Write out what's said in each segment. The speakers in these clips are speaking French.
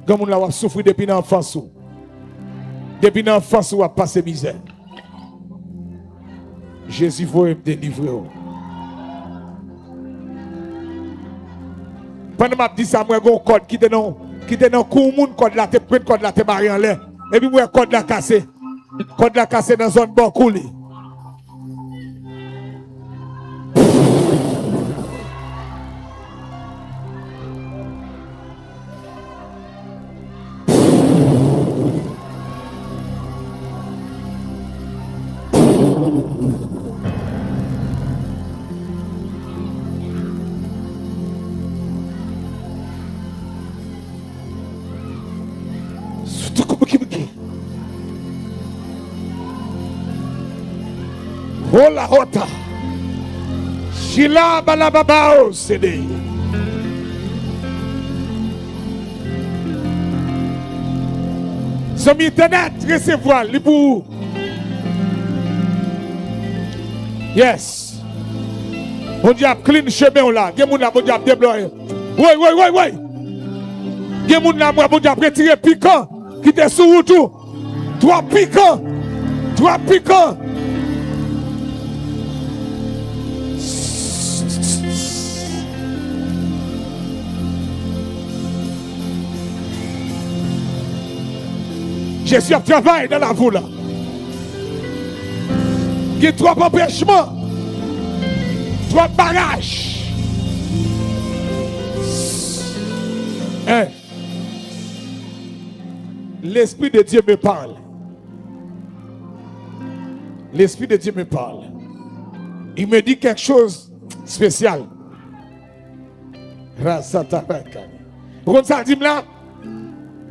Comme on l'a souffert depuis l'enfance. Depuis l'enfance, on a passé misère. Jésus veut me délivrer. Pendant que je dis ça, moi, j'ai un code qui était dans le coup, code là, tu prends code là, tu marié en l'air. Et puis, moi, code là cassé. Code là cassé dans la zone bon coulé. Oh la hota. Shila balababao sede. Son internet recevoir li pour. Yes. Bon diable clean chemin là. Gen moun la bon diable débloyer. Oui. Gen moun la bon diable retirer piquant qui était sous route. Trois piquants. Je suis à travail dans la voie là. Il y a trois empêchements, trois barrages. Hein? L'Esprit de Dieu me parle. L'Esprit de Dieu me parle. Il me dit quelque chose de spécial. Vous comprenez ça, dit là?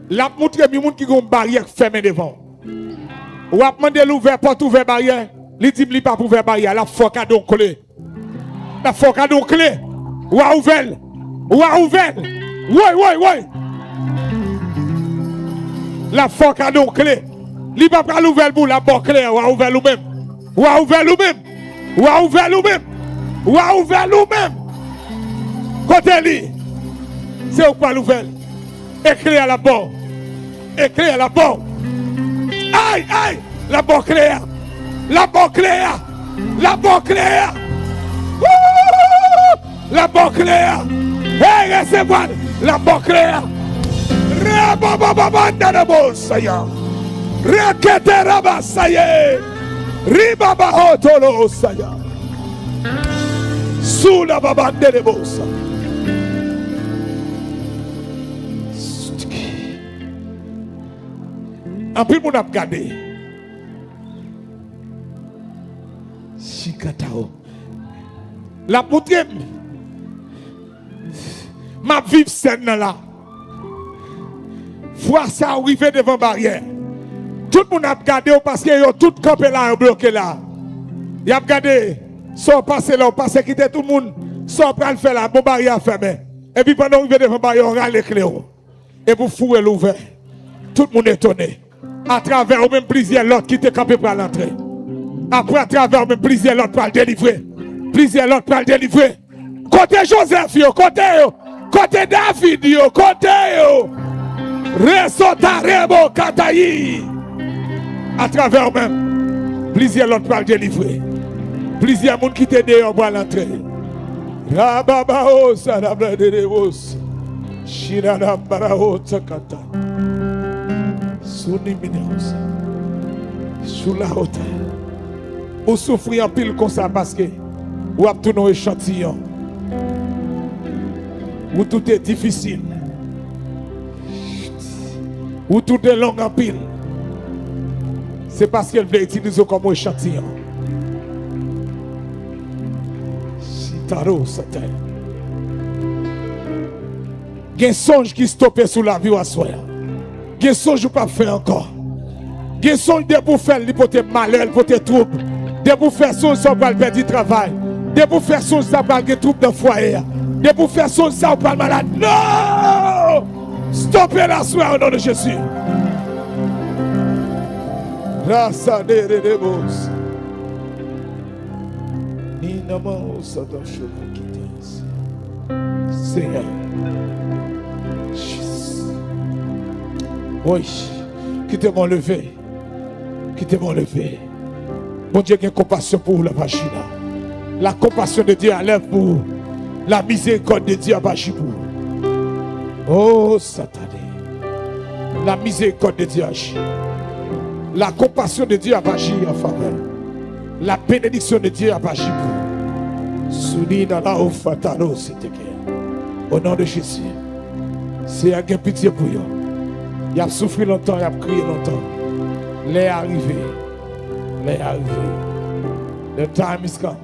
La montre mi moun qui gon barrière fermée devant. Ou a demandé l'ouvert porte ouvert barrière, li dit li pas ouvert barrière, la faut cadeau clé. La faut cadeau clé. Ou a ouvert. Oui. La faut cadeau clé. Li pas pas l'ouvert pour la porte clé, ou a ouvert lui-même. Ou a ouvert lui-même. Côté li. C'est ou pas l'ouvert. Écrit à la porte. Aïe, la porte claire. La porte claire. Hey, recevez la porte claire. Rabababanda de Bosaya. Rakete Rabasaye. Ribaba Hotolo Saya. Sous la babande de Bosa. En plus, on a regardé. Chikatao. La poutre. Ma vive scène là. Voir ça arriver devant barrière. Tout le monde a regardé parce que yo tout campé là, bloqué là. Il a regardé. Sans passer là, passer quitter tout le monde. Sans prendre faire la bon barrière fermée. Et puis pendant arriver devant barrière, on râle les clés. Et vous fouez l'ouvert. Tout le monde est étonné. À travers ou même plusieurs l'autre qui te campé pour l'entrée. Après à travers même plusieurs l'autre pour le délivrer. Côté Joseph côté David côté Resota Rebo Katayi. À travers même plusieurs l'autre pour le délivrer. Plusieurs monde qui te dehors pour l'entrée. Rababao Sadabra de Devos. Shirada Barao Takata. Sous la hauteur. Ou souffrir en pile comme ça parce que ou avez tout un échantillon. Où tout est difficile. Où tout est long en pile. C'est parce qu'elle veut utiliser comme échantillon. Sitaro Satan. Il y a un songe qui stoppe sous la vie à soi. Il y a un songe pas faire encore. Il y a un songe de pour faire l'hypothèse malheur, pour tes troubles. De pour faire songe ça pour perdre du travail. De pour faire songe ça pour des troubles de foyer. De pour faire songe ça pour malade. Non! Stoppez la soirée au nom de Jésus. Rasa de rebos. Ni naman satan cheveux qui Seigneur. Oui. Quittez-moi lever. Quittez-moi lever. Mon Dieu, qui a compassion pour la machine. La compassion de Dieu enlève pour la miséricorde de Dieu à Bachibou. Oh, Satané. La miséricorde de Dieu agit. La compassion de Dieu a agi en faveur. La bénédiction de Dieu a agi pour. Souni dans la fatalo, c'était au nom de Jésus. C'est un pitié pour eux. Il a souffert longtemps, il a crié longtemps. Les arrivé. Les arrivé. The time is come.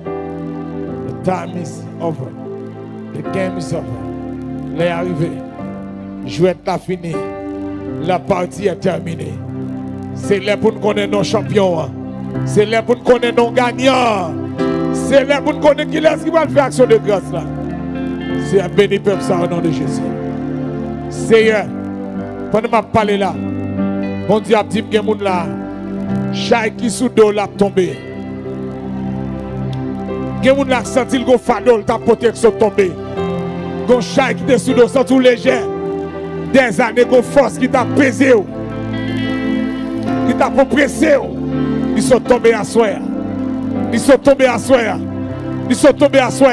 The time is over. The game is over. Les arrivé. Jouet a fini. La partie est terminée. C'est là pour nous connaître nos champions. C'est là pour nous connaître nos gagnants. C'est là pour nous connaître qui va faire action de grâce là. C'est un béni peuple ça au nom de Jésus. Seigneur, pendant que je parle là, mon Dieu a dit que les gens là, chaque qui sous dos l'a tombé. Les gens là senti le fadol ta protection tombé. Gon chaque qui est sous dos senti léger. Des années de force qui t'a pesé, qui t'a pressé, ils sont tombés à soi. Ils sont tombés à soi. Ils sont tombés à soi.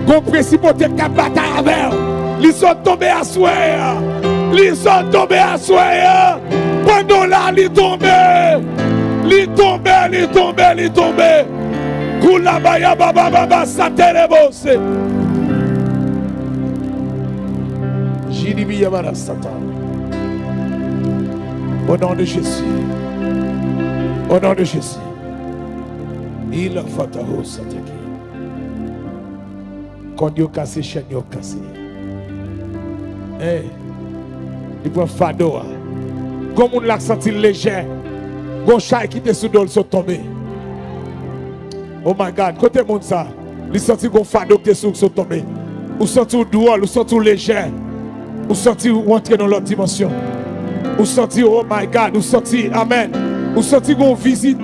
Gon principauté qui a bataille avec. Ils sont tombés à soi. Ils sont tombés à soi. Pendant là, ils tombés. Ils tombés, ils tombés, ils tombés. Kula baya baba baba saterebose. Au nom de Jésus. Au nom de Jésus. Il a fait un rose. Quand il a cassé, chaîne il a cassé. Il prend fado. Comme on l'a senti léger. Gon chay qui était sous l'eau sont tombés. Oh my God, côté monde ça. Il senti gon fado qui était sont tombés. Ou senti ou doual, ou senti ou léger. Ou senti ou entrer dans l'autre dimension. Ou senti, oh my God, ou senti, amen. Ou senti qu'on visite.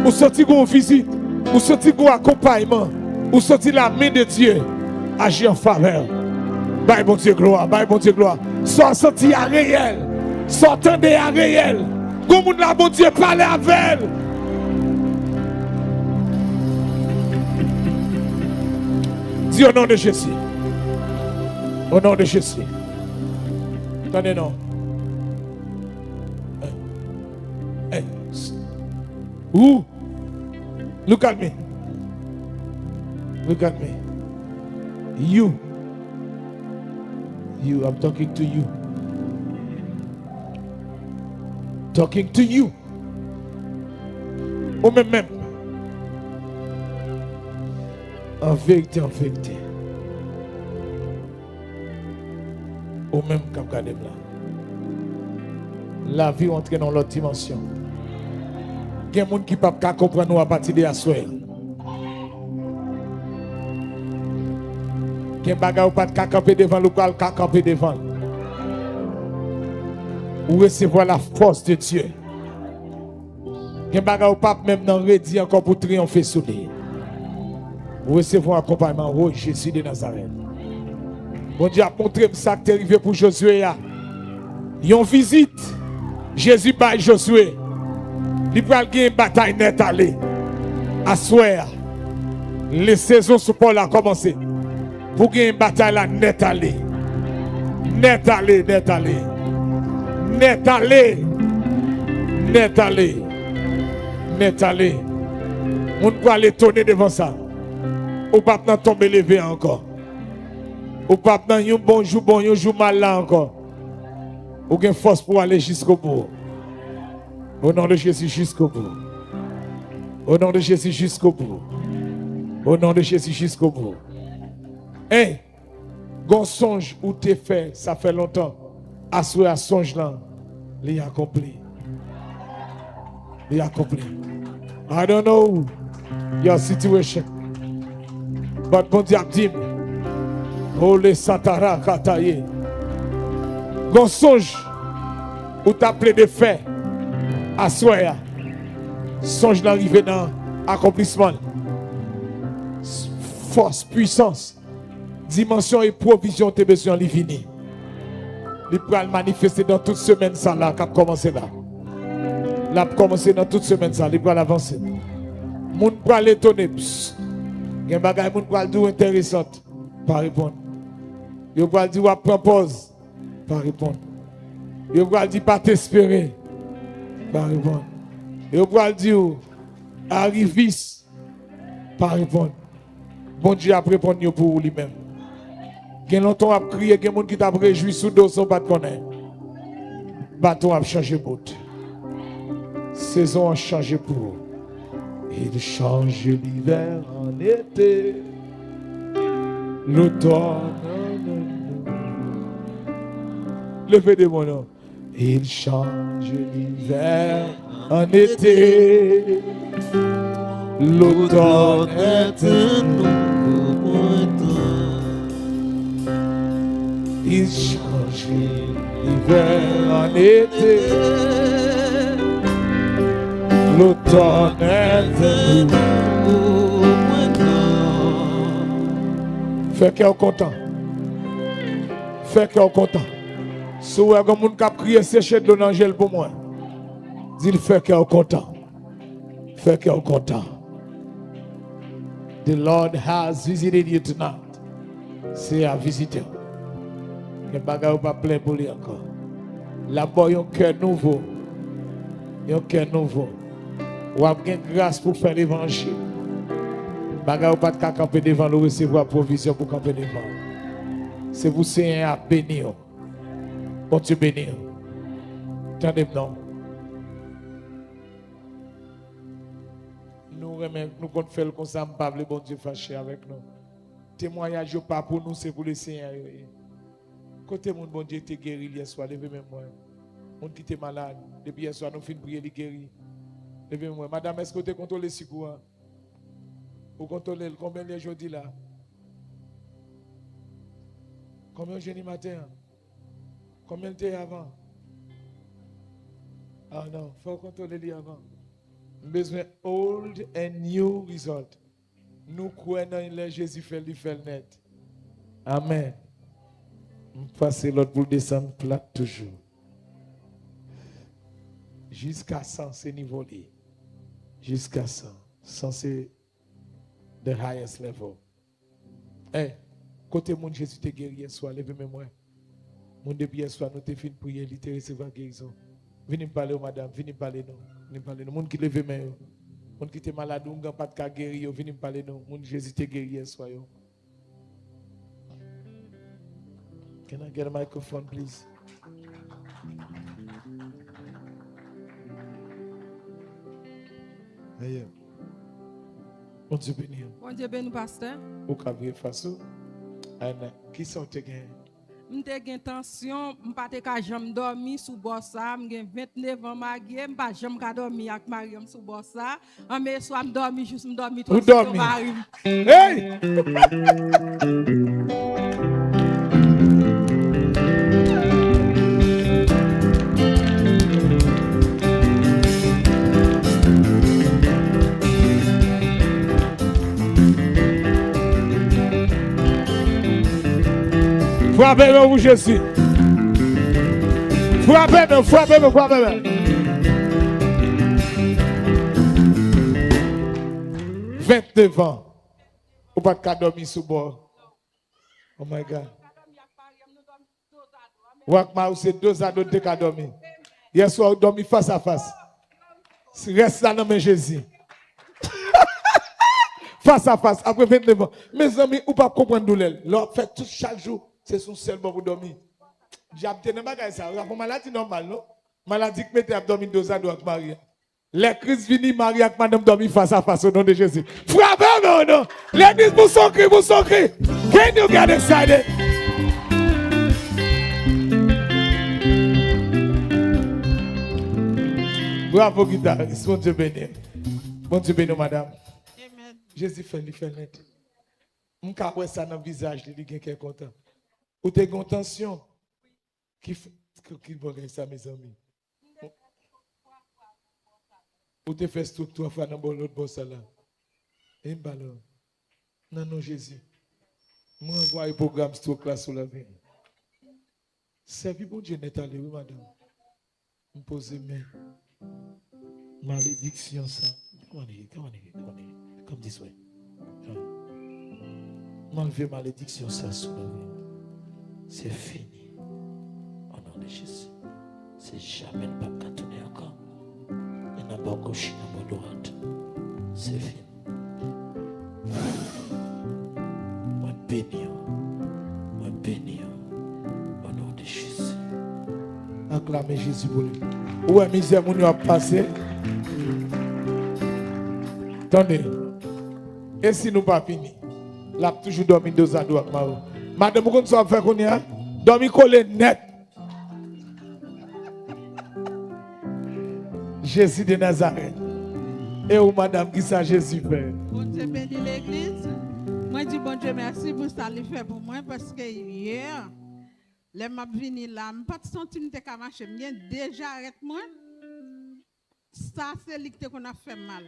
Ou senti qu'on visite. Ou senti qu'on accompagnement. Ou senti la main de Dieu agir en faveur. Bye bon Dieu gloire, bye bon Dieu gloire. Soit senti à réel. Soit entendez à réel. Comme la bon Dieu parle avec elle. Dis au nom de Jésus. Au nom de Jésus. Attendez, non. Hey. Ooh. Look at me. Look at me. You. You, I'm talking to you. Talking to you. Ou même. En vérité, en vérité. Ou même comme regardez là. La vie entre dans l'autre dimension. Il y a des gens qui ne peuvent pas comprendre nous à partir de la soirée. Il y a des gens qui ne peuvent pas camper devant le cal, camper devant. Ou recevoir la force de Dieu. Il y a des gens qui ne peuvent pas même ready encore pour triompher sur lui. Ou recevoir un accompagnement. Oh, Jésus de Nazareth. Bon Dieu a montré ça qui est arrivé pour Josué. Ils ont visite. Jésus by Josué. Il va gagner une bataille nette aller. À soir. Les saisons sont pas là commencer. Pour gagner une bataille là nette aller. Net aller, net aller. Net aller. Net aller. Net aller. On peut aller tourner devant ça. Ou pas tomber levé encore. Ou pas un bon jour, un jour mal là encore. Ou une force pour aller jusqu'au bout. Au nom de Jésus jusqu'au bout. Au nom de Jésus jusqu'au bout. Au nom de Jésus jusqu'au bout. Hey, gon songe où t'es fait, ça fait longtemps. Assoue à songe là, il accompli. Il accompli. I don't know your situation. But bon Dieu dit, oh les satara kataye. Gon songe où t'as plein de faits. Assoya. Songe d'arriver dans l'accomplissement. Force, puissance, dimension et provision, tes besoins les finis. Il pourra le manifester dans toute semaine ça là, qui a commencé là. L'a commencé dans toute semaine ça, il pourra l'avancer. Moun pourra l'étonner. Il y a des choses qui pourra le dire intéressantes. Pas répondre. Il pourra le dire ou prendre pause. Pas répondre. Il pourra le dire pas t'espérer. Pas répondre. Il pourra le dire arrivis. Pas répondre. Bon Dieu a répondu pour lui-même. Il y a longtemps à crier, il y a des gens qui t'a réjoui sous dos sans pas te connaître. Bâton a changé de saison a changé pour vous. Il change l'hiver en été. L'automne. Levez des mon nom. Il change l'hiver en été. L'automne est un nouveau printemps. Il change l'hiver en été. L'automne est un nouveau printemps. Fais cœur content. Fais cœur content. Si vous avez un monde qui a prié sécher de l'eau dans gel pour moi, dis le fais cœur content. Fais cœur content. The Lord has visited you tonight. C'est à visiter. Les bagages pas plein pour lui encore. Là-bas, il y a un cœur nouveau. Il y a un cœur nouveau. Ou avez une grâce pour faire l'évangile. Bagages pas de camper devant le recevoir provision pour camper devant. C'est vous Seigneur à bénir. Bon Dieu bénir. Attendez-moi non. Nous comptons faire comme ça, pas le bon Dieu fâché avec nous. Témoignage pas pour nous, c'est pour le Seigneur. Côté mon bon Dieu était guéri hier soir, levez-moi. Mon qui était malade, depuis hier soir, nous finissons prier, il guéri. Levez-moi. Madame, est-ce que tu contrôles le secours? Vous contrôlez combien de jours là? Combien jeudi matin? Combien de temps avant? Ah non, il faut contrôler les avant. Besoin old and new result. Nous croyons dans Jésus fait net. Amen. Passer l'autre pour descendre plat toujours. Jusqu'à 100, c'est niveau là. Jusqu'à 100. 100, c'est the highest level. Eh, côté mon Jésus te guéri hier soir, levez-moi moi. Mon depuis hier soir, nous te fin prier, il te recevoir guérison. Venez me parler, madame, venez me parler, nous. Venez me parler, nous. Mon qui leve main, mon qui était malade, ou n'a pas de cas guéri, venez me parler, nous. Mon Jésus te guéri hier soir. Can I get a microphone, please? Aïe. Bon Dieu béni. Bon Dieu béni, pasteur. Au cabinet façon. Qui sont tes gains? M'te gen tension, m'pa te ka jam dormi sous bossa, m'gen 29 ans marié, m'pa jam ka dormi avec Mariam sous bossa. En mai soir m'dormi juste m'dormi tout sur mari. Hey! Frappez-moi, vous, Jésus. Frappez-moi, frappez-moi, frappez-moi. 29 ans. Ou pas de dormir sous bord. Oh my God. Wakma, c'est 2 ados de cas dormir. Hier soir, dormi face à face. Reste là dans mes Jésus. Face à face, après 29 ans. Mes amis, ou pas comprendre douleur. Leur fait tout chaque jour. C'est son seul bon pour dormir. J'ai obtenu ma ça. La maladie normale, non? Maladie qui mette abdomen 2 ans avec Marie. Les crises viennent, Marie avec madame dormi face à face au nom de Jésus. Frappez-moi, non? L'église, vous sont cri, vous sont cri. Can you get excited? Bravo, guitariste. Bon Dieu béni. Bon Dieu béni, madame. Amen. Jésus fait net. Je ne ça dans le visage, il est content. Ou t'es en tension. Qui fait ça, mes amis? Ou t'es fait tout 3 fois dans l'autre boss là? Et ballon. Non, non, Jésus. Je envoie un programme sur classe sur la vie. Servi bon Dieu n'est allé, oui, madame. Me poser mes malédiction, ça. Come on. Come this way. M'enlever malédiction, ça, sous la vie. C'est fini. Au nom de Jésus. C'est jamais le pape qui a tourné encore. Il n'a pas gauche, il n'a pas droite. C'est fini. Moi béni. Au nom de Jésus. Acclamez Jésus pour lui. Où est misère, mon a passé? Attendez. Et si nous pas fini? Là, toujours dormi deux à droite. Madame, vous comptez faire qu'on y a? Dormi collé net. Jésus de Nazareth. Et où madame qui ça Jésus fait? Bon Dieu bénit l'église. Moi dis bon Dieu merci pour ça qu'il fait pour moi parce que hier, les m'a venu là, je pas senti me te marcher, bien déjà arrête moi. Ça c'est lui qu'on a fait mal.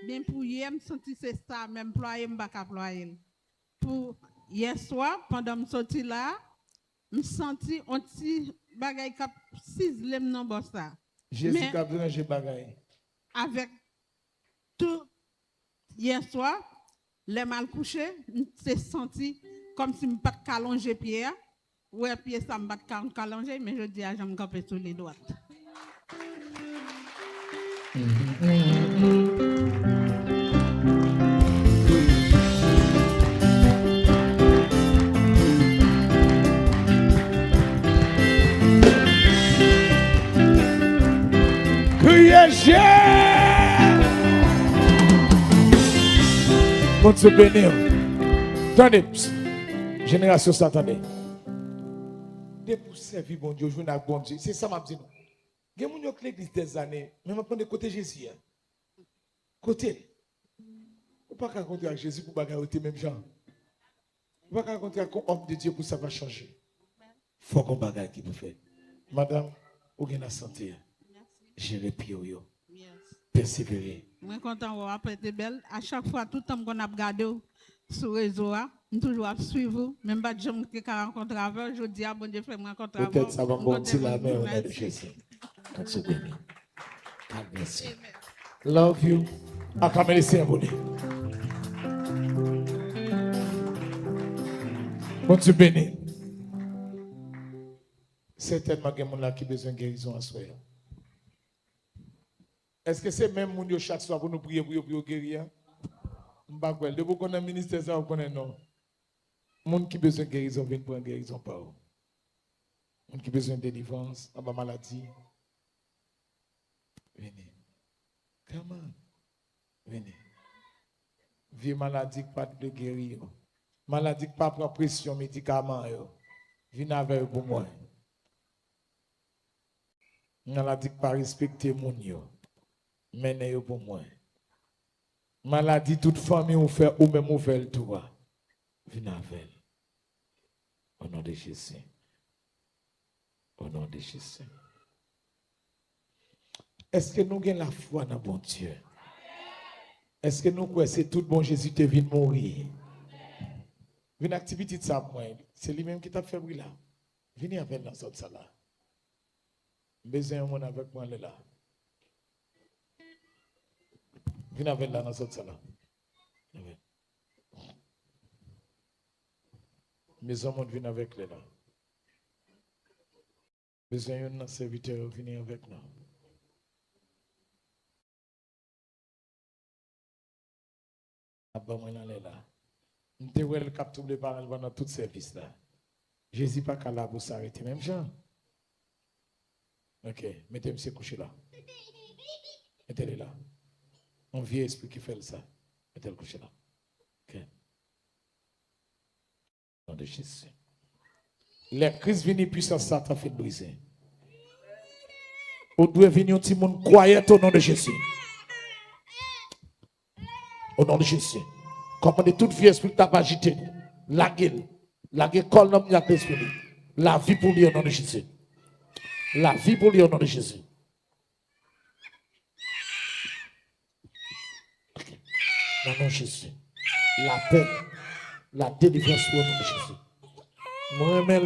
Bien pour hier, me senti c'est ça même ployer me pas ployer. Pour hier soir pendant me sorti là, me senti un petit bagay cap sizzler dans bon ça. Jésus qui a dérangé bagay. Avec tout hier soir, les mal couchés, c'est senti comme si je ne pas callonger pied. Ouais, pied ça me pas callonger, mais je dis à j'aime camper sur les doigts. Criez Jésus! Bon Dieu béni. Attendez, génération ça, attendez. Dès pour servir bon Dieu, jouer avec bon Dieu. C'est ça m'a dit. Il y a des gens qui l'église des années, mais maintenant de côté Jésus. Côté. On ne peut pas rencontrer avec Jésus pour bagarrer même gens. On ne peut pas rencontrer avec un homme de Dieu pour ça va changer. Il faut qu'on bagarre qui vous fait. Madame, vous avez la santé. Gérer pied. Persévérer. Je suis content de vous après belle. À chaque fois, tout le temps qu'on a regardé sur le réseau, je toujours suivre. Même pas de gens qui rencontrent avec, je dis à bon Dieu, fais moi rencontrer avec. Peut-être ça va monter la main au nom de Jésus. Merci. Love you. Acclamez les symboliques. Bon Dieu béni. Certainement, il y a des gens qui ont besoin de guérison à soi. Est-ce que c'est même mon Dieu chaque soir pour nous prier pour guérir? Je ne sais pas. De vous connaître le ministère, ça vous connaissez non. Monde qui a besoin de guérison, vient pour une guérison par où? Monde qui a besoin de délivrance, en bas maladie. Venez. Come on. Venez. Vieux maladie pas de guérir. Maladie pas prendre pression médicament. Venez avec vous pour moi. Maladie pas respecter mon yo. Menez pour moi. Maladie, toute famille ou fait ou même ou fait le tout. Venez avec. Au nom de Jésus. Au nom de Jésus. Est-ce que nous avons la foi dans bon Dieu? Est-ce que nous croyons que c'est tout bon Jésus qui vient mourir? Une activité de ça, c'est lui-même qui t'a fait brûler là. Venez avec dans cette salle là. Besoin de monde avec moi là. Venez avec là dans cette salle là. Mes hommes viennent avec les là. Besoin d'un serviteur venir avec nous. Abba moi là. Nous devons le capter les paroles pendant tout service là. Jésus pas qu'à là pour s'arrêter même Jean. OK, mettez monsieur couché là. Mettez-le là. On vient expliquer faire ça. Mettez-le couché là. OK. Au nom de Jésus. Les crises viennent puissance Satan fait briser. On doit venir un petit monde croyant au nom de Jésus. Au nom de Jésus. Commandez toute vie esprit t'a agité. La gueule colle l'homme y a l'esprit. La vie pour lui au nom de Jésus. La vie pour lui au nom de Jésus. Au nom de Jésus. La paix, la délivrance au nom de Jésus. Moi-même,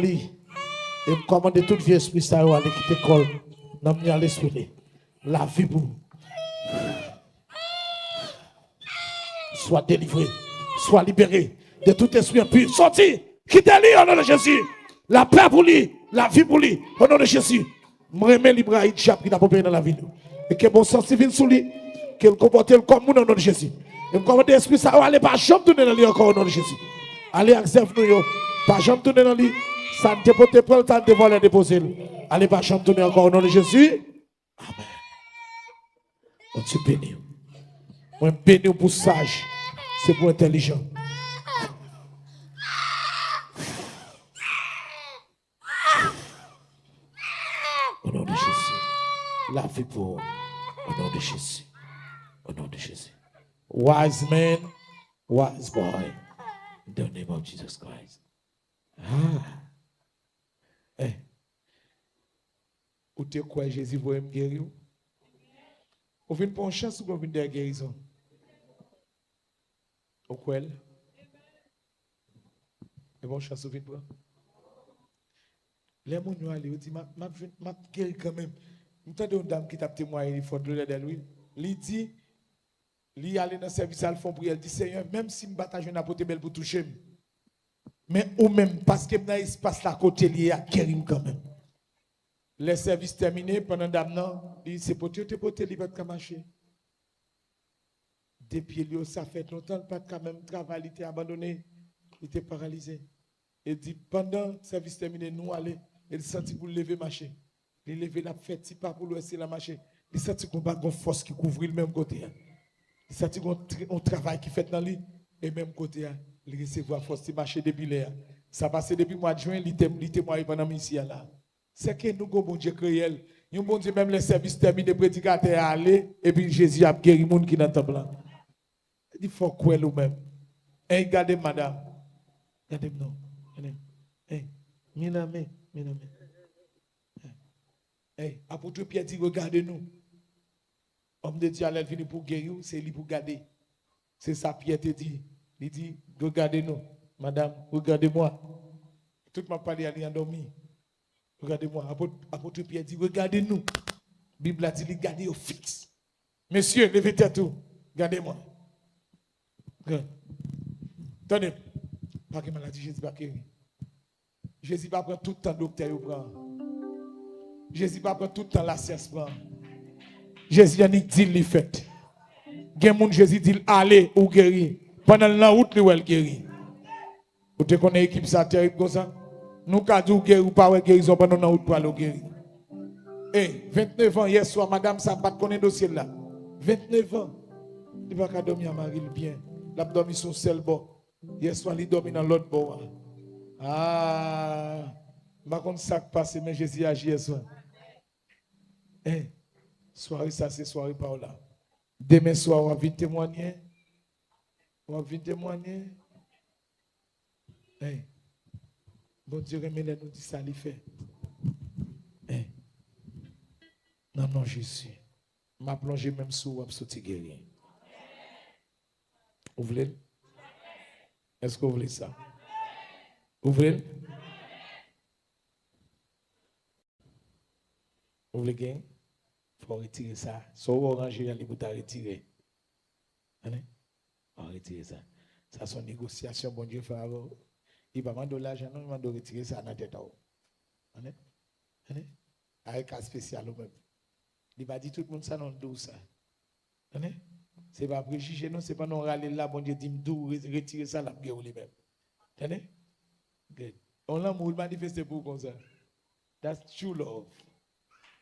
Et me commander tout vieux esprit ça aller quitter l'école. Dans l'esprit. La vie pour soit délivré, soit libéré de tout esprit impur. Sorti, quittez-lui au nom de Jésus. La paix pour lui, la vie pour lui, au nom de Jésus. Je remets l'Ibrahim Chap qui n'a pas payé dans la vie. Et que bon sens vienne sur lui, qu'il comporte comme nous au nom de Jésus. Et comme l'esprit ça, allez pas jamais tourner dans lui encore au nom de Jésus. Allez, accepte nous, pas jamais tourner dans lui. Ça ne te peut pas le temps de voler déposer. Allez pas jamais tourner encore au nom de Jésus. Amen. On te bénit. Moi, béni pour sage, c'est pour intelligent. Au nom de Jésus. La vie pour au nom de Jésus. Au nom de Jésus. Wise man, wise boy. In the name of Jesus Christ. Eh. Ou te quoi Jésus voit me guérir? Ou vient pour une chance ou vous venez de la guérison? Au quoi? Et bon chance ou vient pour? Les gens qui allé, dit m'a guéri quand même. M'entendez une dame qui t'a témoigné, il faut de lui. Il dit, il allé dans le service à fond pour elle dit Seigneur, même si je bataille une apôtre belle pour toucher, mais ou même parce que dans l'espace là côté il y a guéri quand même. Les services terminés pendant dame il c'est pour te il va te marcher. Depuis lui ça fait longtemps pas quand même travail il était abandonné, il était paralysé. Il dit pendant le service terminé nous aller, il sentit pour lever marcher. Il lever la fête si pas pour le laisser la marcher. Il sentit qu'on pas une force qui couvre le même côté. Il sentit qu'on travail qui fait dans lui et même côté il recevoir force qui marcher depuis là. Ça passé depuis mois de juin, il témoigne pendant ici là. C'est que nous avons bon Dieu créé. Nous bon Dieu même les services terminés prédicateurs aller et puis Jésus a guéri monde qui dans le temple là. Il faut quoi nous même. Et regardez madame. Regardez non. Hey, miname. Hey, apôtre Pierre dit regardez-nous. Homme de Dieu elle vient pour guérir, c'est lui pour garder. C'est ça Pierre te dit. Il dit regardez-nous. Madame, regardez-moi. Tout m'a parlé à endormi. Regardez-moi. Apôtre Pierre dit regardez-nous. Bible a dit regardez au fixe. Monsieur, levez tête tout. Regardez-moi. Tenez. Pas que maladie Jésus va guérir. Jésus va prendre tout le temps docteur au prend. Jésus va prendre tout le temps la science prend. Jésus a dit il fait. Gen moun Jésus dit allez ou guérir. Pendant la route lui elle guérit. Vous te connaissez équipe ça terrible comme ça. Nous ka dou guérir ou pas guérison pendant la route pour aller guérir. Eh 29 ans hier soir madame ça pas connaît dossier là. 29 ans. Il va ka dormir à Marie bien. L'a dormi son seul bon. Hier soir il dormi dans l'autre bon. Ah, par contre ça passe mais Jésus agit hier soir. Eh, soirée ça c'est soirée par là. Demain soir on va venir témoigner. On va venir témoigner. Eh, bon Dieu remet nous dit ça lui fait. Eh, non Jésus, m'a plongé même sous ou sorti guéri. Vous voulez? Est-ce que vous voulez ça? Ouvrez. Vous voulez gagner? Il faut retirer ça. Soit orange, il faut retirer. On va retirer ça. Ça, c'est une négociation, bon Dieu, il va demander l'argent, non, il va retirer ça dans la tête. Avec un spécial même. Il va dire tout le monde ça dans le dos. Ce n'est pas préjuger, non, ce n'est pas non râler là, bon Dieu dit, retirer ça, la guerre lui-même. Tenez? Good. On l'a manifesté pour comme ça. That's true love.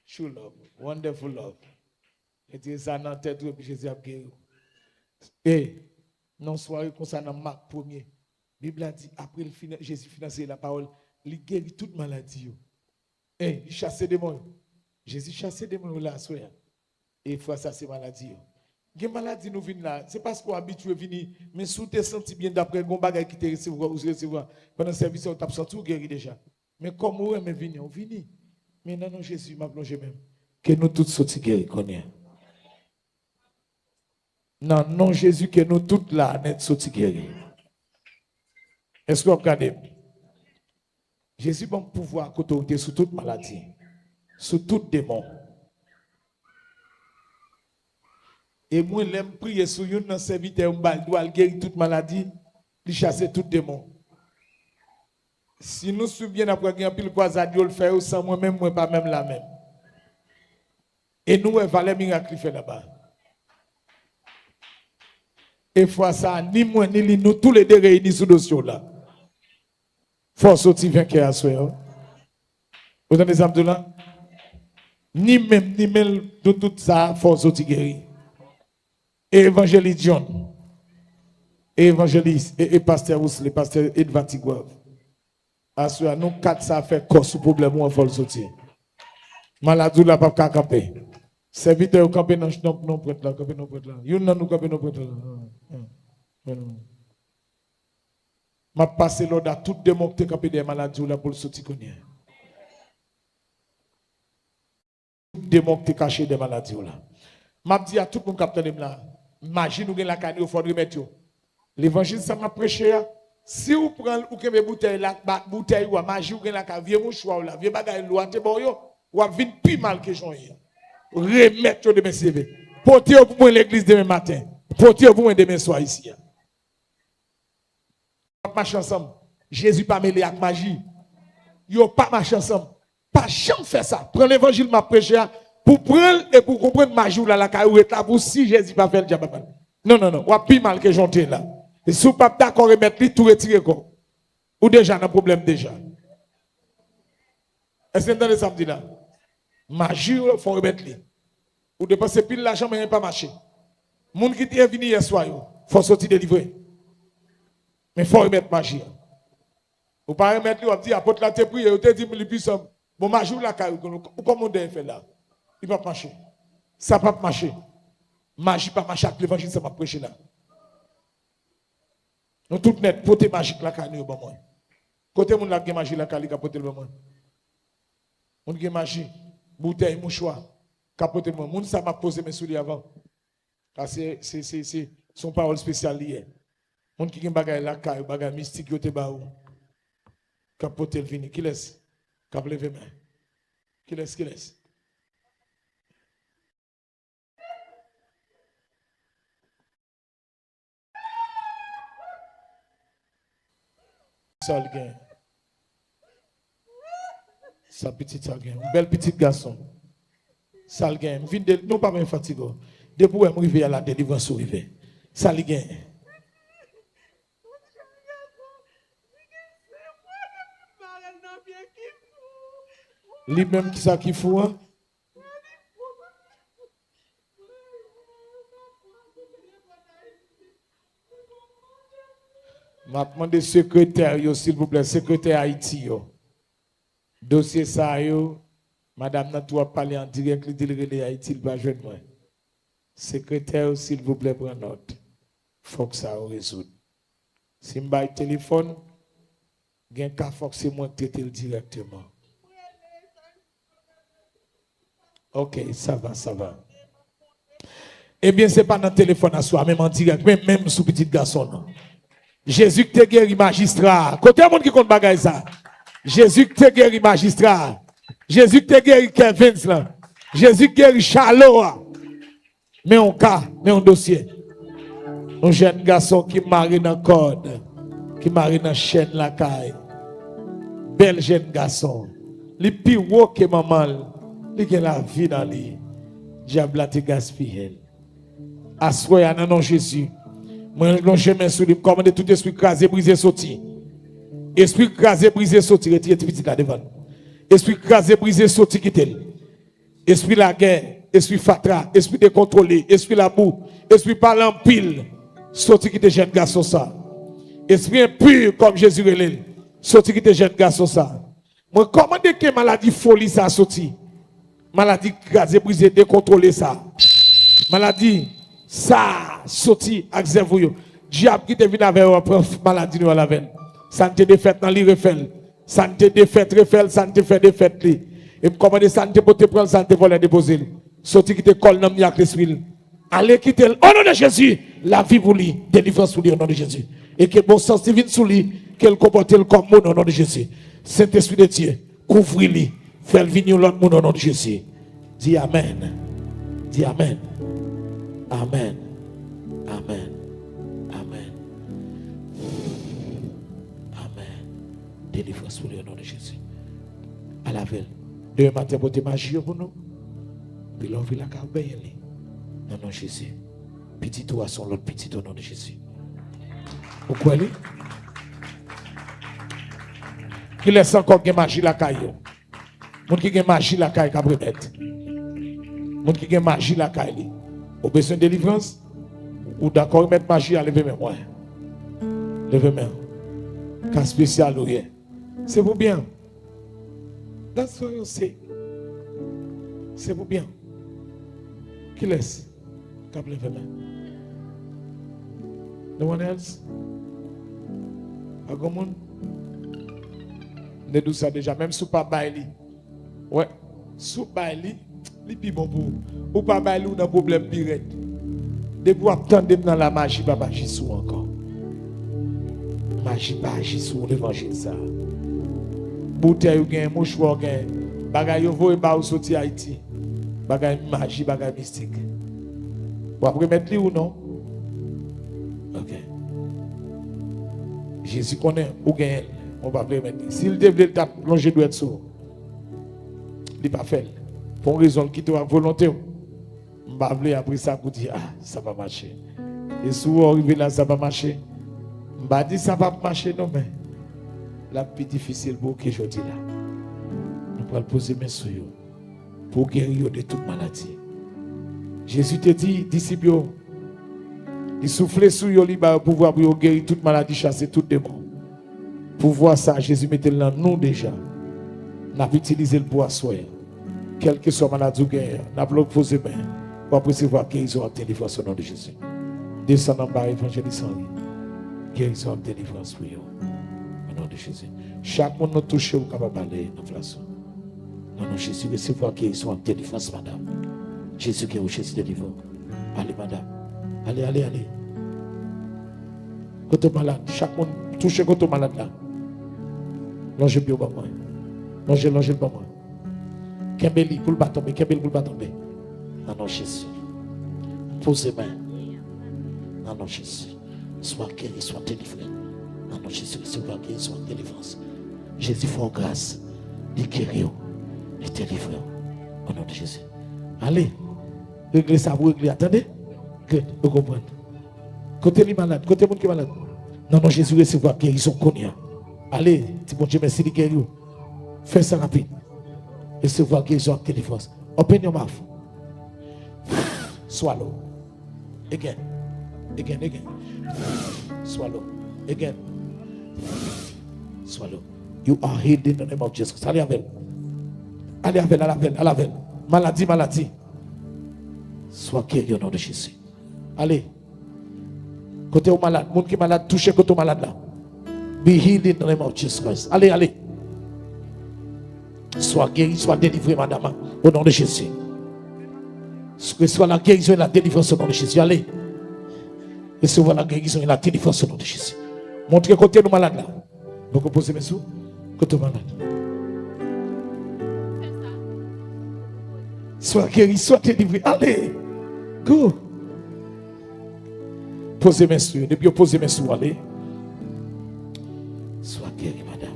True love. Wonderful love. Et tu ça dans la tête de Jésus a guéri. Et non soirée comme ça dans Marc 1er. La Bible a dit après Jésus financé la parole, il guérit toute maladie. Et il chasse des démons. Jésus chasse des démons là soir. Et il faut ça c'est maladie. Les maladies nous viennent là, c'est parce qu'on est habitué à venir, mais si tu senti bien d'après les bagages qui te recevoir, pendant le service, on t'a senti guéri déjà. Mais comme on est venu, on vient. Mais non, Jésus m'a plongé même. Que nous tous sortis guéris, connaît. Non, Jésus, que nous tous là, net sortis guéris. Est-ce que vous regardez? Jésus bon pouvoir, autorité sur toute maladie, sur tout démon. Et moi, j'aime prier sur un serviteur, doit guérir toute maladie, il chasser tout démon. Si nous sommes bien après qu'il y a un pile croisade, le fait sans moi-même, moi pas même la même. Et nous, on va les miracles fait là-bas. Et fois ça, ni moi, ni lui, nous tous les deux réunis sous dossier là. Faut sortir vainqueur à soi. Vous entendez ça, Abdullah? Ni même de tout ça, faut sortir guéri. Et évangéliste John, et évangéliste, et pasteur Ousle, pasteur Edvan Tigouave. À soi, nous quatre, ça fait cause sous problème, on faut sortir. Maladou la pas qu'à camper. Serviteur camper non prête là, camper non prête là. Yon nan nous camper non prête là. M'a passé l'ordre à tout démon qui camper des maladies là pour le sortir connait. Tout démon qui caché des maladies là. M'a dit à tout le monde capitaine là, magie nous gen la canne, il faut remettre yo. L'évangile ça m'a prêché. Si vous prenez ou que bouteille là, bouteille ou magie ou gen la canne, vieux mouchoir là, vieux bagay loi te bon yo, ou a vinn plus mal que j'en ai. Remettre de mes CV. Portez pour moi l'église demain matin. Portez pour moi demain soir ici. Marche ensemble. Jésus pas mêlé avec magie. Yo pas marche ensemble. Pas jamais faire ça. Prends l'évangile m'a prêché pour prendre et pour comprendre magie là la caille ou là pour si Jésus pas fait le diable. Non. Ou a plus mal que j'en ai là. Et si vous pas d'accord remettre lui tout retirer quoi. Ou déjà un problème déjà. Est-ce que vous entendez ça me dit là? Magie, il faut remettre lui. Ou dépenser pile l'argent, mais il n'a pas marché. Moun qui est venu hier soir, il faut sortir délivrer. Mais il faut remettre magie. Ou pas remettre lui, on dit, apôtre la te prié, on te dit, il puissant. Bon, magie, la caille, ou comme on fait là. Il va pas marcher. Ça va pas marcher. Magie, pas marcher avec l'évangile, ça va prêcher là. Nous tout net, poter magique la caille, bon moi. Côté moun la magie la caille, il a poter le bon. Moun qui magie. Bouteille, mouchoir, capote moi. Moun ça m'a posé mes souliers avant. C'est son parole spéciale hier. Moun qui bagay la caille, bagay mystique yote ba ou. Capote le vini. Qui laisse? Cap lever main. Qui laisse? Ça le gain. Ça petit ça gain. Un bel petit garçon. Ça le gain. Nous pas même fatigué. Depuis où arriver à la délivrance arriver. Ça le gain. Lui-même qui ça qui fout hein? M'a demandé secrétaire s'il vous plaît, secrétaire Haïti yo. Dossier ça yo, madame n'a tout parler en direct, le Haïti il va joindre moi. Secrétaire s'il vous plaît prends note. Faut que ça résoudre. Si m'baille téléphone, gen ka faut que c'est moi qui traite directement. OK, ça va. Eh bien, c'est pas dans le téléphone à soi, même en direct, même sous petit garçon. Non. Jésus qui te guéri magistrat. Côté monde qui compte bagaille ça. Jésus qui te guéri magistrat. Jésus qui te guéri Kevin là. Jésus qui guéri Charlot. Mais on cas, mais un dossier. Un jeune garçon qui marie dans corde, qui marie dans chaîne la caille. Bel jeune garçon. Les plus haut que maman. Il a la vie dans lui. Diable a te gaspillé. Assoya dans nom Jésus. Moi, je me suis dit, commandez tout esprit crasé, brisé, sorti. Esprit crasé, brisé, sorti, retirez tout petit là devant. Esprit crasé, brisé, sorti, quittez. Esprit la guerre, esprit fatra, esprit décontrôlé, esprit la boue, esprit parlant pile, sorti, quittez, jeune garçon ça. Esprit impur comme Jésus relève, sorti, quittez, jeune garçon ça. Moi, commandez que maladie folie ça sorti. Maladie crasé, brisé, décontrôlé ça. Maladie. Ça, sorti, accès-vous. Diable qui te vient avec une maladie à la veine. Santé défaite dans l'irrefel. Santé défaite, refel, santé fait défaite. Et comment de santé pour te prendre, santé pour la déposer. Sorti qui te colle dans l'esprit. Allez quitter au nom de Jésus. La vie pour lui, délivrance pour lui au nom de Jésus. Et que bon sens vienne sous lui, qu'elle comporte comme au nom de Jésus. Saint-Esprit de Dieu, couvre-lui. Fais-le venir l'autre monde au nom de Jésus. Dis Amen. Dis Amen. Amen. Amen. Amen. Amen. Délivrance pour lui au nom de Jésus. À la veille. Demain matin, pour te magie pour nous. Puis l'on vit la carabelle. Non, non, Jésus. Petit toi, son l'autre petit au nom de Jésus. Pourquoi elle est? Qui laisse encore que magie la caille. Moun qui a magie la caille, qu'après mettre. Moun qui a magie la caille. Au besoin de délivrance? Ou d'accord, mettre magie à lever mes mains. Lever mes mains. Cas spécial ou rien. C'est pour bien. That's what you say. C'est pour bien. Qui laisse? Cap lever mes mains. No one else? Agomon? Ne douce ça déjà, même sous pas baili. Ouais, sous baili, li pi bon pour ou pas baili ou dans problème pire. Depuis attendre dans la magie, pas magie sous encore. Magie pas agir sous l'évangile ça. Bouteille ou gain, mouchoir gain, bagay yo voye ba ou sorti Haïti. Bagay magie, bagay mystique. Ou après mettre li ou non? OK. Jésus connaît ou gain. On va pas mettre. S'il devait taper, plonger doit être sourd. Il n'est pas fait. Pour une raison qui est à volonté. On va appeler après ça pour dire, ah, ça va marcher. Et si vous arrivez là, ça va marcher. On va dire, ça va marcher, non, mais la plus difficile pour que je dis là. Nous allons poser mes sur vous pour guérir de toute maladie. Jésus te dit, disciples, il souffle sur vous, il va pouvoir guérir toute maladie, chasser tout démon. Pour voir ça, Jésus mettait là nous déjà. Nous avons utilisé le bois soir. Quelle que soit maladie ou guerre, nous avons posé main pour recevoir guérison en délivrance au nom de Jésus. Descendons en bas, évangéliste en lui. Guérison en délivrance pour vous. Au nom de Jésus. Chaque monde nous touche ou capable d'aller dans la façon. Non, non, Jésus, recevoir guérison en délivrance, madame. Jésus qui est au Jésus délivrance. Allez, madame. Allez, allez, allez. Côté malade, chaque monde touche côté malade là. Longez bien pour moi. Longez pour moi. Kembeli pour le bas tomber, Kembeli pour le bas tomber. Non, non, Jésus. Posez main. Non, non, Jésus. Sois guéri, sois délivré. Non, non, Jésus, recevoir guéri, sois délivrance. Jésus, fort grâce. Il guérit, il délivre. Au nom de Jésus. Allez. Réglez ça, vous réglez. Attendez. Good, vous comprenez. Côté les malades, côté monde qui est malade. Non, non, Jésus, recevoir guérison connue. Allez, si bon Dieu merci de guérir. Fais ça rapide. Recevoir guérison en délivrance. Open your mouth. Swallow. Again. Again, again. Swallow. Again. Swallow. You are healed in the name of Jesus. Allez avec. Allez avec, allez avec. Maladie, maladie. Sois guéri au nom de Jésus. Allez. Côté au malade, monde qui est malade, touchez côté au malade là. Be healed in the name of Jesus Christ. Allez, allez. Sois guéri, sois délivré, madame, au nom de Jésus. Reçois la guérison et la délivrance au nom de Jésus. Allez. Reçois la guérison et la délivrance au nom de Jésus. Montrez côté nous malade là. Donc posez mes sous. Côté malade. Sois guéri, sois délivré. Allez. Go. Posez mes sous. Depuis posez mes sous, allez. Sois guéri, madame.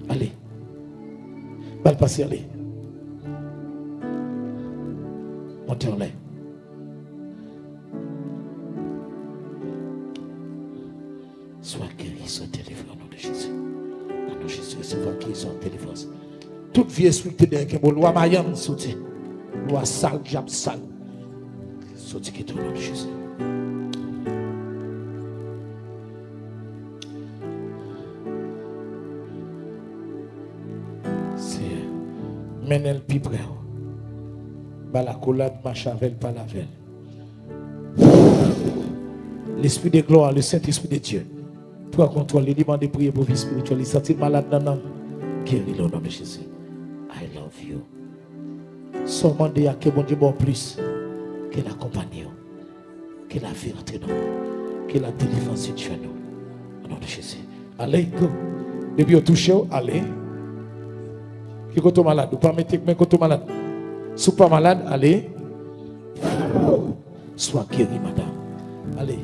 Allez. Balle passer, allez. Montez en l'air. Sois guéri, sois délivré au nom de Jésus. Au nom de Jésus, recevoir guérison, délivrance. Toute vie esprit qui est derrière, que loi Mayam sauter. Loi sale, diable sale. Sauter qui est au nom de Jésus. Menel pi près. Balacolade machavel pas la veille. L'esprit de gloire, le Saint-Esprit de Dieu. Pour contrôler, demander prier pour vie spirituelle. Il sentit malade dans l'âme. Guéris-le au nom de Jésus. I love you. Son mandé à que bon Dieu bon plus. Que l'accompagne. Que la vie entre nous. Que la délivrance tue nous. Au nom de Jésus. Allez, go. Depuis vous touchez, allez. Qui est malade? Vous pas mettre mais côté malade. Si vous pas malade, allez. Sois guéri, madame. Allez.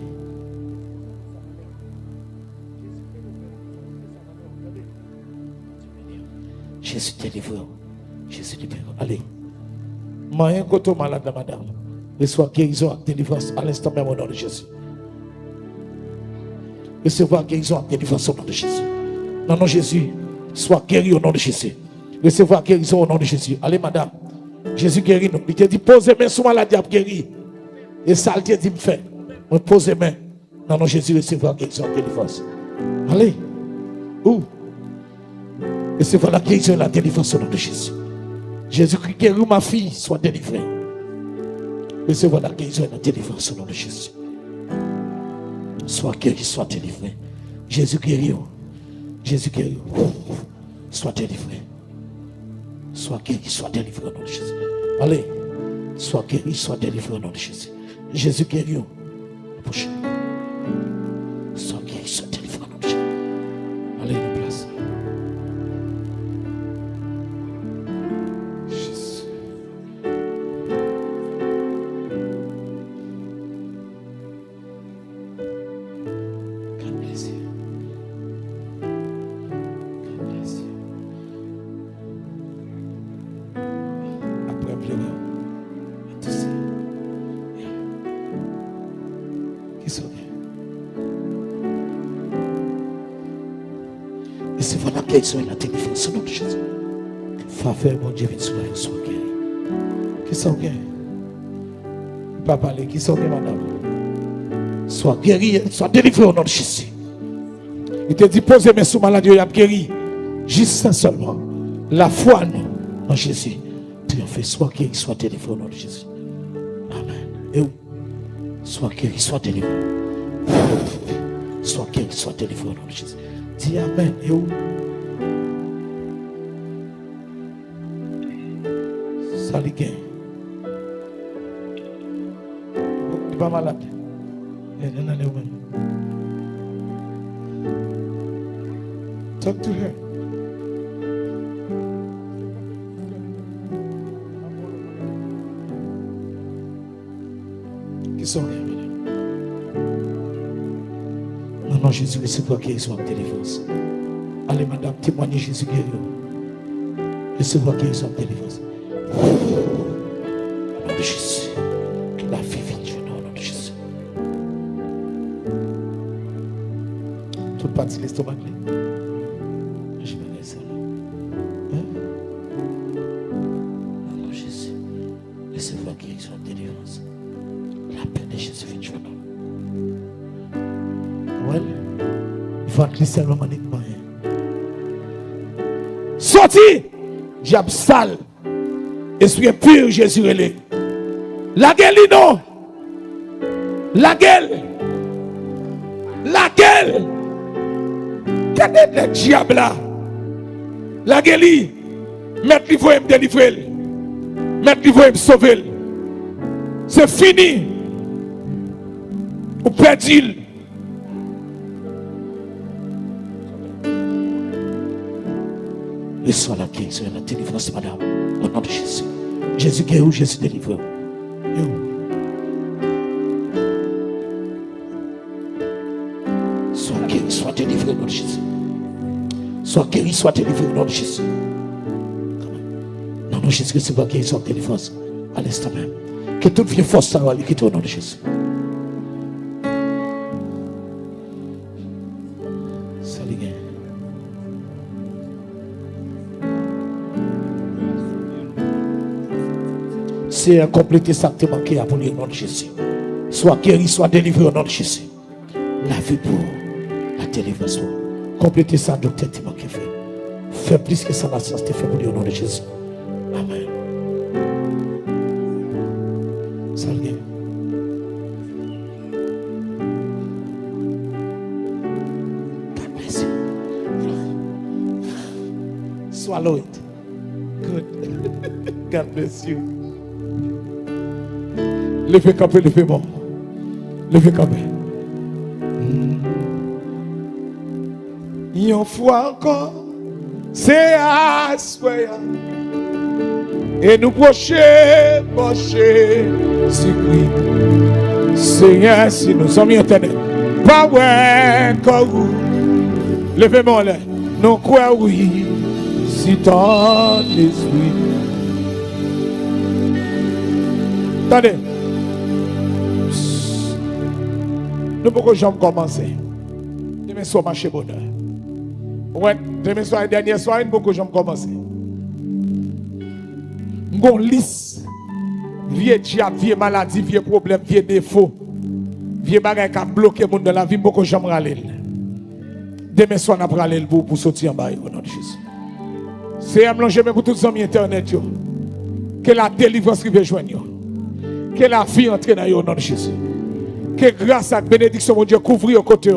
Jésus délivre. Jésus libère. Allez. Moyen côté malade, madame. Reçois guérison et délivrance à l'instant même au nom de Jésus. Recevoir guérison et délivrance au nom de Jésus. Non, non, Jésus. Sois guéri au nom de Jésus. Recevoir guérison au nom de Jésus. Allez, madame. Jésus guérit nous. Il te dit, posez main sur maladie à guérir. Et ça, il te dit, me fait. Me posez main. Non, non, Jésus, recevoir guérison et délivrance. Allez. Où? Recevoir la guérison et la délivrance au nom de Jésus. Jésus qui guérit ma fille, soit délivrée. Recevoir la guérison et la délivrance au nom de Jésus. Sois guéri, sois délivré. Jésus guérit. Jésus guérit. Sois délivré. Sois guéri, sois délivré au nom de Jésus. Allez. Sois guéri, sois délivré au nom de Jésus. Jésus guérit. Approchez. Sois guéri, sois délivré au nom de Jésus. Allez, une place. Jésus. God bless you. God bless you. Après pleurer, à tousser. Qui sont bien? Et c'est voilà qu'ils sont la délivrance au nom de Jésus. Faveur, mon Dieu, viens sur la soit guéri. Qui sont bien? Pas parler, qui sont bien, madame? Sois guéri, sois délivré au nom de Jésus. Il te dit, posez mes sous maladie, il a guéri. Juste ça seulement. La foi en Jésus. Triomphe, sois guéri, sois délivré au nom de Jésus. Amen. Et où? Sois guéri, sois délivré. Sois guéri, sois délivré au nom de Jésus. Dis Amen. Et où? Ça les gagne. Tu n'es pas malade. Talk to her. Qui sont bien, madame? Non, non, Jésus, laissez-toi guérison en délivrance. Allez, madame, témoignez Jésus guéri. Laissez-toi guérison en délivrance. Au nom de Jésus. Que la vie vienne au nom de Jésus. Toute partie de l'estomac. Je vais laisser là. Au nom de Jésus. Laissez-toi guérison en délivrance. La paix de Jésus vienne au nom. Ouais. Il faut être seulement maniquement. Sorti! Diable sale. Esprit pur, Jésus relé. La gueule, non. La gueule. La gueule. Quel est le diable là? La gueule. Mettre lui faut me délivrer. Mettre lui faut me sauver. C'est fini. Ou perdu. Et soit la guérison et la délivrance, madame, au nom de Jésus. Jésus guérit, Jésus délivre. Sois guéri, sois délivré au nom de Jésus. Sois guéri, sois délivré au nom de Jésus. Non, non, Jésus, c'est pas guérison et délivrance. À l'instant même. Que toute vieille force soit quitte au nom de Jésus. C'est compléter ça qui te manquait pour le nom de Jésus. Soit guéri, soit délivré au nom de Jésus. La vie pour la délivrance. Compléter ça, docteur, qui manquait fait. Fais plus que ça, la science te fait pour le nom de Jésus. Amen. Salut. God bless you. Swallow it. Good. God bless you. Levez camper, levez bon. Levez camper. Une fois encore, c'est à soir. Et nous procher, si oui. Seigneur, si nous sommes internet, pas ouais, comme levez-moi là, nous croyons oui, si ton esprit. Attendez, nous pouvons jamais commencer. Demain soir, marché bonheur. Ouais, demain soir et dernier soir, nous pouvons jamais commencer. Nous lisse, vieux diable, vieux maladie, vieux problème, vieux défaut, vieux bagage qui a bloqué le monde dans la vie, beaucoup jamais râler. Demain soir, on va aller pour sortir en bas au nom de Jésus. C'est un mélange pour tous les amis internet. Que la délivrance qui veut joindre. Que la vie entre dans au nom de Jésus. Que grâce à la bénédiction de Dieu couvre au côté.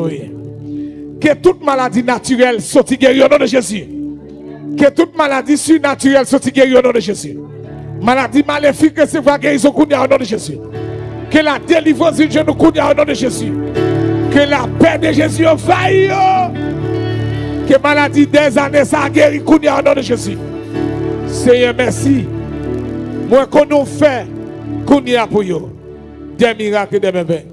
Que toute maladie naturelle sorte guérie au nom de Jésus. Que toute maladie surnaturelle sorte guérie au nom de Jésus. Maladie maléfique, c'est va guérison au nom de Jésus. Que la délivrance de Dieu nous couvre au nom de Jésus. Que la paix de Jésus envahisse. Que maladie des années ça guérit au nom de Jésus. Seigneur, merci. Moi, qu'on nous fait, qu'on y a pour vous. Des miracles et des merveilles.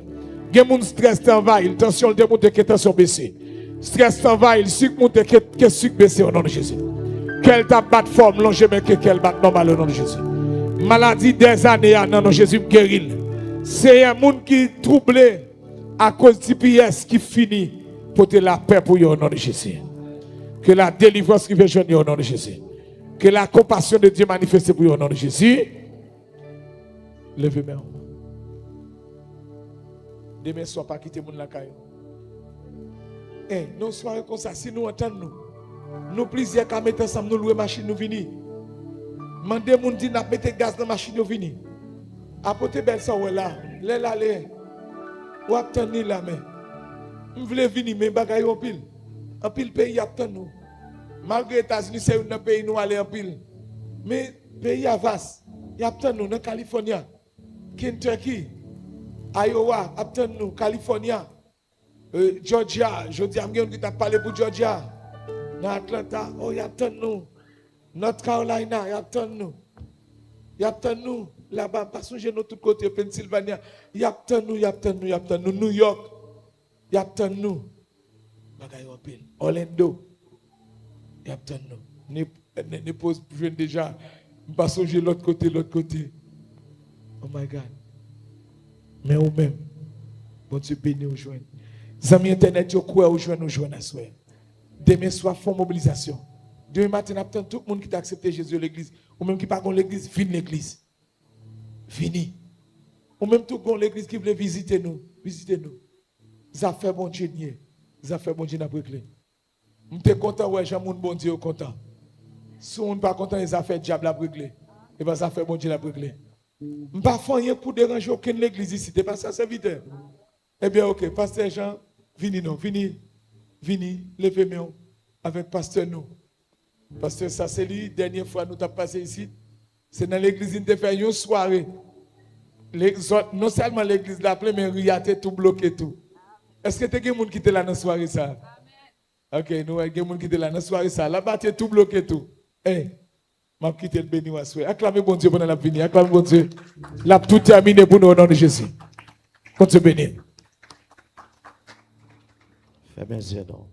Il y a un stress t'envahit, tension de monter, que tension baissée. Stress t'envahit, sucre monte, que sucre baissé au nom de Jésus. Qu'elle t'a bat forme, longément, que qu'elle bat normal au nom de Jésus. Maladie des années, au nom de Jésus, guérit. C'est un monde qui est troublé à cause du pièce qui finit pour te la paix pour vous au nom de Jésus. Que la délivrance qui vient joindre au nom de Jésus. Que la compassion de Dieu manifeste pour vous au nom de Jésus. Levez-moi. Demain soir, pas quitter mon lacaille. Eh, nous soirons comme ça, si nous entendons nous plaisir qu'à mettre ensemble, nous louer machine, nous venir. Mandez mon dit, n'a mettre gaz dans la machine, nous venir. Apportez belle ça, là. Là, ou attendez là, mais. Nous voulons venir, mais bagaille en pile. En pile pays attend nous. Malgré les États-Unis, c'est un pays nous aller en pile. Mais pays avance. Il attend nous dans Californie, Kentucky, Iowa, attend nous, Californie, Georgia. Je dis à moi qui t'a parlé pour Georgia. Dans Atlanta, oh, il attend nous. North Carolina, il attend nous. Il attend nous. Là-bas, parce que j'ai nous tous côtés, Pennsylvania. Il attend nous, il attend nous, il attend nous. New York, il attend nous. Orlando, il attend nous. Ne pose plus déjà. Parce que j'ai l'autre côté. Oh my God. Mais ou même, bon Dieu béni ou joindre. Les amis internet, yo quoi ou joindre à soir. Demain soir, font mobilisation. Demain matin, attend tout le monde qui t'a accepté Jésus à l'église. Ou même qui pas dans l'église, vini l'église. Vini. Ou même tout le monde l'église qui veut visiter nous. Ça fait bon Dieu. Ça fait bon Dieu n'a pas clé. Je suis content, ouais, j'ai mon bon Dieu content. Si on n'est pas content, les affaires diable à brûler. Et bien ça fait bon Dieu à brûler. Je ne pas faire rien pour déranger aucune l'église ici. C'est pas ça, serviteur. Eh bien, ok, pasteur Jean, vini, levez-moi avec pasteur nous. Pasteur, ça c'est lui, dernière fois nous avons passé ici. C'est dans l'église, nous avons fait une soirée. Non seulement l'église l'a appelé, mais il y a tout bloqué tout. Est-ce que tu as des gens qui étaient là dans la soirée ça? Ok, nous avons des gens qui étaient là dans la soirée ça. Là-bas, tu as tout bloqué tout. Eh, je vais quitter le béni à souhait. Acclamez bon Dieu pendant la venue. Acclamez bon Dieu. L'a tout terminé pour nous au nom de Jésus. Continue béni. Fais mes yeux, non.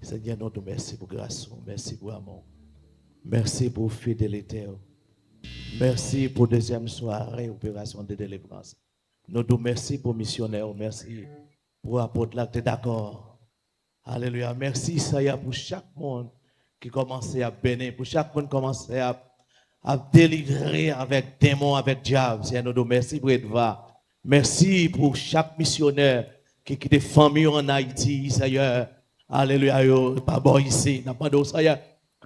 Seigneur, nous te merci pour grâce, merci pour amour. Merci pour fidélité. Merci pour deuxième soirée, opération de délivrance. Nous te merci pour missionnaire, merci pour apôtre là, tu es d'accord. Alléluia. Merci, ça y a pour chaque monde qui commence à bénir, pour chaque monde qui commence à délivrer avec démons, avec diable. Seigneur, nous te merci pour Edva. Merci pour chaque missionnaire qui quitte des familles en Haïti, Seigneur. Alléluia, pas bon ici. N'a pas de Seigneur.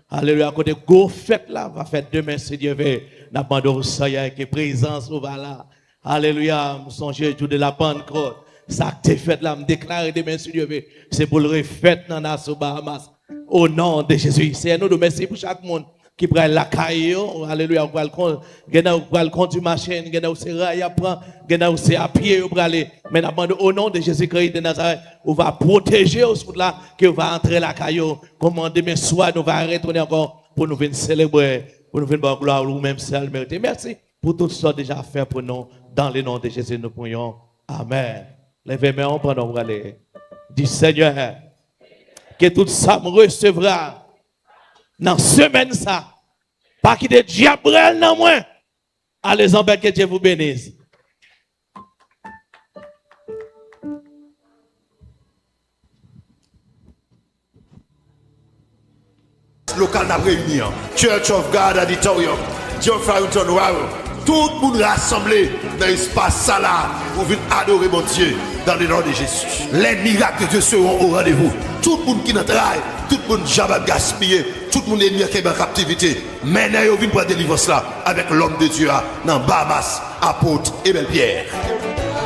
Alléluia, côté go fête là, va faire demain, si Dieu veut. N'a pas de Seigneur, qui est présence au là. Alléluia, me songe jour de la Pentecôte. Ça que tu fait là, me déclarer demain, si Dieu veut. C'est pour le refaire dans la Bahamas. Au nom de Jésus. Seigneur, nous te merci pour chaque monde qui prennent la caillou, alléluia, on va le conduire machine, on va rail à prendre, on va à pied, on va aller. Mais au nom de Jésus-Christ de Nazareth, on va protéger au route là, qui va entrer la caillou. Comment demain soir, nous va retourner encore pour nous venir célébrer, pour nous venir voir gloire ou même seul mériter. Merci pour tout ce déjà fait pour nous. Dans le nom de Jésus, nous prions. Amen. Levez-moi, on prend nos aller. Dis Seigneur, que tout ça me recevra dans semaine ça. Pas qu'il y ait diable dans moi. Allez en que Dieu vous bénisse. Local n'a réuni, Church of God Auditorium, John Farrington Waro. Tout le monde rassemblé dans l'espace ça là pour venir adorer mon Dieu dans le nom de Jésus. Les miracles de Dieu seront au rendez-vous. Tout le monde qui n'a travail, tout le monde jamais gaspillé, tout le monde est mis en captivité. Maintenant, ils viennent prendre délivrance là avec l'homme de Dieu dans Bahamas, Apôtre et Belle-Pierre.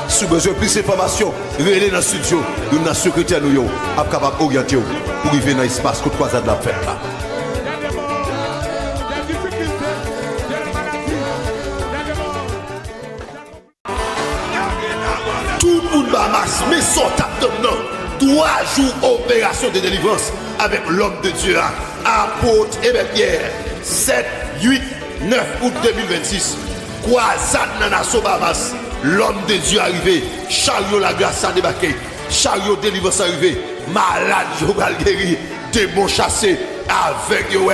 Si vous avez plus d'informations, venez dans le studio, nous dans le secrétaire nous sommes capables d'orienter pour arriver dans l'espace que trois ans de la fête là. Tout le monde Bahamas, mais son tap de nom. 3 jours opération de délivrance avec l'homme de Dieu, Apôtre et Belle-Pierre. 7, 8, 9 août 2026. Croisade Nanaso Bahamas. L'homme de Dieu arrivé. Chariot la grâce a débarqué. Chariot délivrance arrivé. Malade, Jogal guéri. Démon chassé. Avec yo,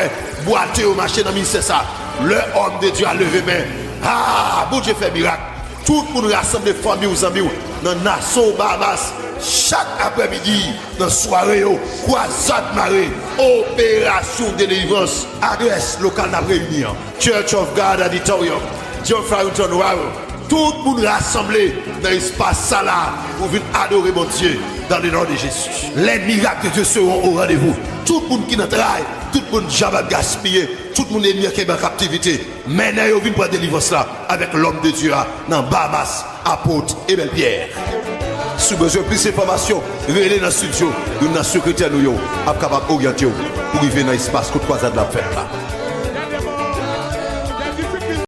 boité au marché dans le ministère ça. Le homme de Dieu a levé main. Ah, bon Dieu fait miracle. Tout le monde rassemble famille aux amis dans Nassau Bahamas chaque après-midi dans soirée croisade marée opération de délivrance adresse locale n'a réuni Church of God Auditorium John Farrington Waro. Tout le monde rassemblé dans l'espace ça là pour venir adorer mon Dieu dans le nom de Jésus. Les miracles de Dieu seront au rendez-vous. Tout le monde qui n'a travail, tout le monde jamais gaspillé, tout le monde est mis en captivité. Maintenant, ils viennent pour délivrance là avec l'homme de Dieu dans Bahamas, Apôtre et Belle-Pierre. Si vous avez plus d'informations, venez dans le studio, nous dans le secrétaire nous sommes capables d'orienter pour arriver dans l'espace que trois ans de la fête là.